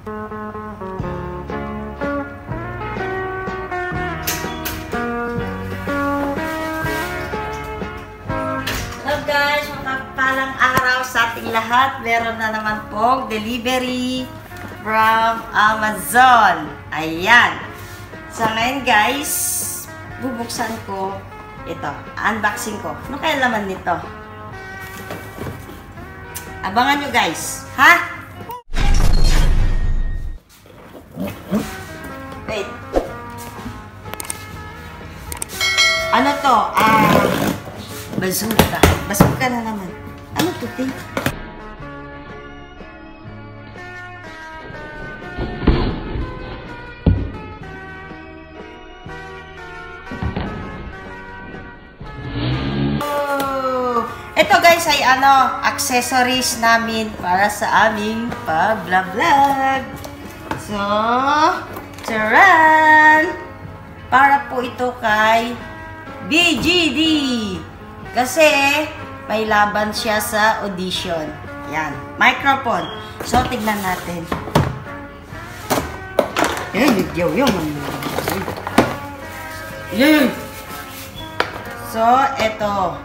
Hello guys, mapagpalang araw sa ating lahat. Meron na naman pong delivery from Amazon. Ayan. So ngayon guys, bubuksan ko ito. Unboxing ko. Ano kaya laman nito? Abangan nyo guys. Ha? Wait. Ano to? Bazooka. Bazooka na naman. Ano to, te? Oh! Ito guys ay accessories namin para sa aming pa-vlog. So, charan! Para po ito kay BGD. Kasi may laban siya sa audition. Yan. Microphone. So, tignan natin. So, ito.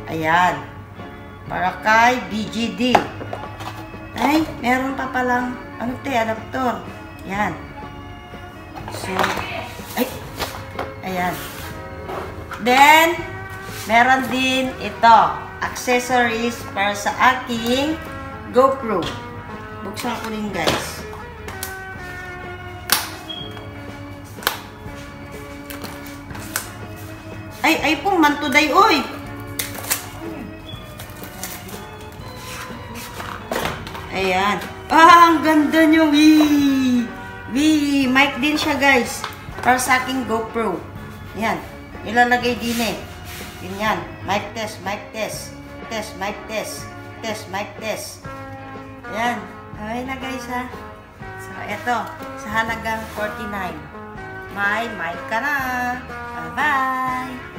Ayan. Para kay BGD. Ay, meron pa palang adaptor. Yan. So, ay. Ayan. Then, meron din ito, accessories para sa aking GoPro. Buksan ko rin guys. Ay pong mantuday, oy! Ayan. Ang ganda nyo, mic din siya guys. Para sa aking GoPro. Ayan. Ilalagay din eh. Ganyan. Mic test, mic test. Test, mic test. Test, mic test. Ayan. Okay na guys ha. So, eto. Sa halagang 49. May mic ka na. Bye-bye!